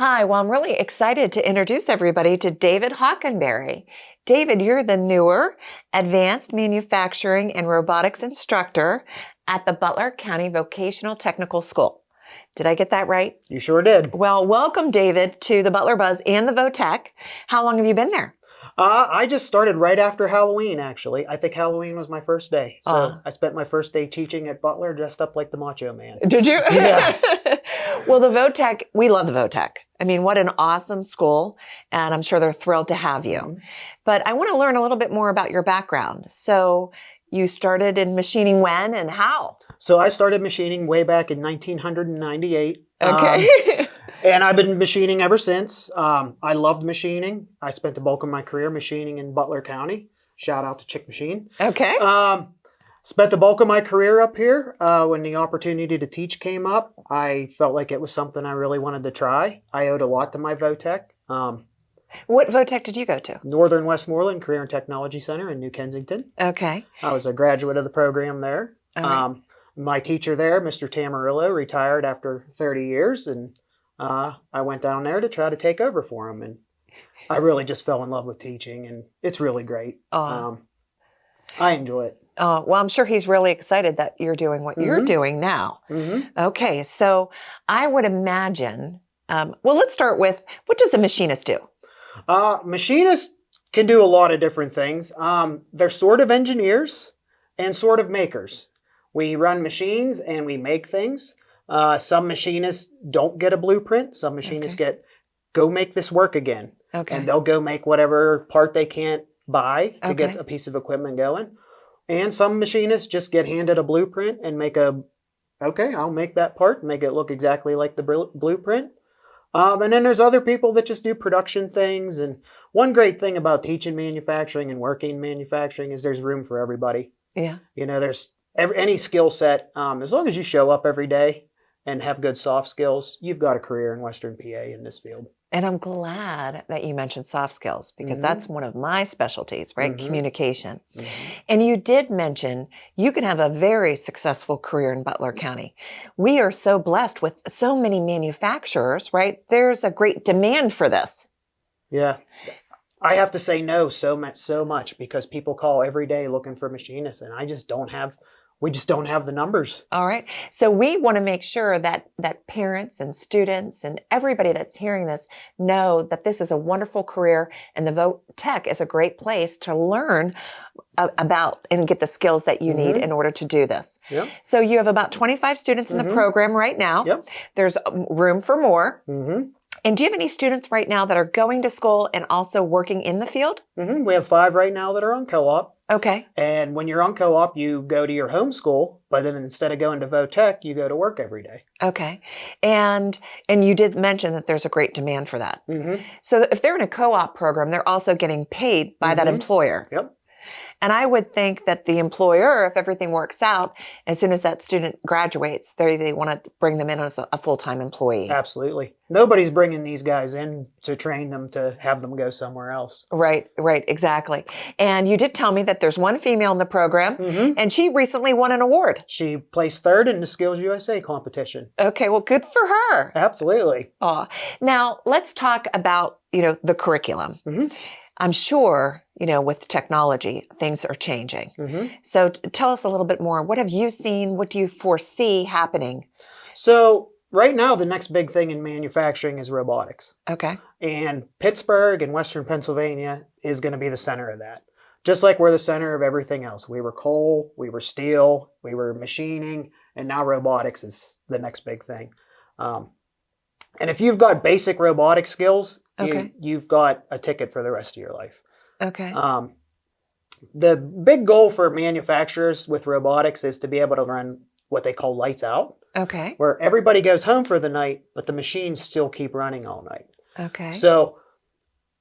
Hi, well, I'm really excited to introduce everybody to David Hockenberry. David, you're the newer Advanced Manufacturing and Robotics instructor at the Butler County Vocational Technical School. Did I get that right? You sure did. Well, welcome, David, to the Butler Buzz and the VoTech. How long have you been there? I just started right after Halloween, actually. I think Halloween was my first day. So I spent my first day teaching at Butler dressed up like the Macho Man. Did you? Yeah. Well, the VoTech, we love the VoTech. I mean, what an awesome school, and I'm sure they're thrilled to have you. Mhm. But I want to learn a little bit more about your background. So you started in machining when and how? So I started machining way back in 1998. Okay. And I've been machining ever since. I loved machining. I spent the bulk of my career machining in Butler County. Shout out to Chick Machine. Okay. Spent the bulk of my career up here. When the opportunity to teach came up, I felt like it was something I really wanted to try. I owed a lot to my VoTech. What VoTech did you go to? Northern Westmoreland Career and Technology Center in New Kensington. Okay. I was a graduate of the program there. All right. My teacher there, Mr. Tamarillo, retired after 30 years, and I went down there to try to take over for him. And I really just fell in love with teaching, and it's really great. I enjoy it. Well, I'm sure he's really excited that you're doing what you're doing now. Okay, so I would imagine, well, let's start with, what does a machinist do? Machinists can do a lot of different things. They're sort of engineers and sort of makers. We run machines and we make things. Some machinists don't get a blueprint. Some machinists go make this work again. Okay. And they'll go make whatever part they can't buy to get a piece of equipment going. And some machinists just get handed a blueprint and make I'll make that part, make it look exactly like the blueprint. And then there's other people that just do production things. And one great thing about teaching manufacturing and working in manufacturing is there's room for everybody. Yeah. You know, there's any skill set. As long as you show up every day and have good soft skills, you've got a career in Western PA in this field. And I'm glad that you mentioned soft skills because that's one of my specialties, right? Communication. And you did mention you can have a very successful career in Butler County. We are so blessed with so many manufacturers, right? There's a great demand for this. Yeah. I have to say no so much because people call every day looking for machinists, and we just don't have the numbers. All right. So we want to make sure that parents and students and everybody that's hearing this know that this is a wonderful career, and the VoTech is a great place to learn about and get the skills that you need in order to do this. Yep. So you have about 25 students in the program right now. Yep. There's room for more. And do you have any students right now that are going to school and also working in the field? We have 5 right now that are on co-op. Okay. And when you're on co-op, you go to your home school, but then instead of going to VoTech, you go to work every day. Okay. And you did mention that there's a great demand for that. So if they're in a co-op program, they're also getting paid by that employer. Yep. And I would think that the employer, if everything works out, as soon as that student graduates, they want to bring them in as a full-time employee. Absolutely. Nobody's bringing these guys in to train them to have them go somewhere else. Right, exactly. And you did tell me that there's one female in the program, and she recently won an award. She placed 3rd in the Skills USA competition. Okay, well, good for her. Absolutely. Now, let's talk about, the curriculum. I'm sure, with technology, things are changing. So tell us a little bit more. What have you seen? What do you foresee happening? So right now, the next big thing in manufacturing is robotics. Okay. And Pittsburgh and Western Pennsylvania is going to be the center of that. Just like we're the center of everything else. We were coal, we were steel, we were machining, and now robotics is the next big thing. And if you've got basic robotic skills, you've got a ticket for the rest of your life. Okay. The big goal for manufacturers with robotics is to be able to run what they call lights out. Okay. Where everybody goes home for the night, but the machines still keep running all night. Okay. So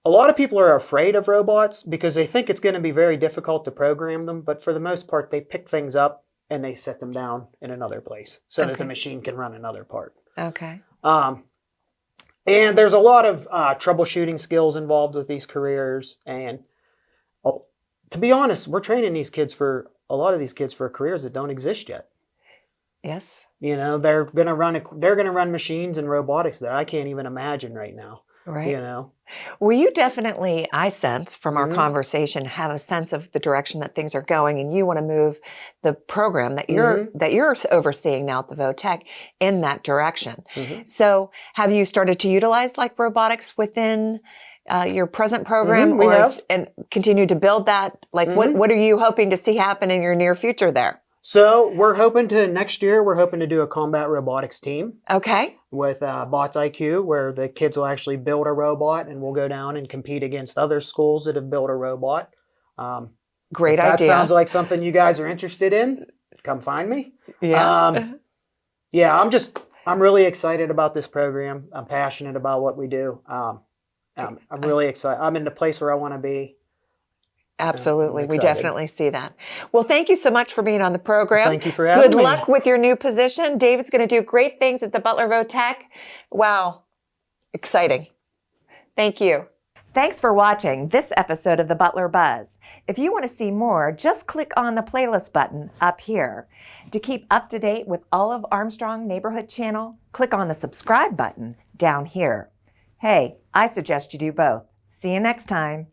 a lot of people are afraid of robots because they think it's going to be very difficult to program them. But for the most part, they pick things up and they set them down in another place so that the machine can run another part. Okay. And there's a lot of troubleshooting skills involved with these careers. And to be honest, we're training a lot of these kids for careers that don't exist yet. Yes. You know, they're gonna run machines and robotics that I can't even imagine right now. Right. You know. Well, you definitely, I sense from our Mhm. conversation, have a sense of the direction that things are going, and you want to move the program that you're overseeing now at the Votech in that direction. So, have you started to utilize like robotics within your present program, We or have. and continue to build that? Like, what are you hoping to see happen in your near future there? So next year we're hoping to do a combat robotics team. Okay. With Bots IQ, where the kids will actually build a robot, and we'll go down and compete against other schools that have built a robot. Great if idea. that sounds like something you guys are interested in, come find me. Yeah. I'm really excited about this program. I'm passionate about what we do. I'm really excited. I'm in the place where I want to be. Absolutely. We definitely see that. Well, thank you so much for being on the program. Thank you for having me. Good luck with your new position. David's going to do great things at the Butler Votech. Wow. Exciting. Thank you. Thanks for watching this episode of the Butler Buzz. If you want to see more, just click on the playlist button up here. To keep up to date with all of Armstrong Neighborhood Channel, click on the subscribe button down here. Hey, I suggest you do both. See you next time.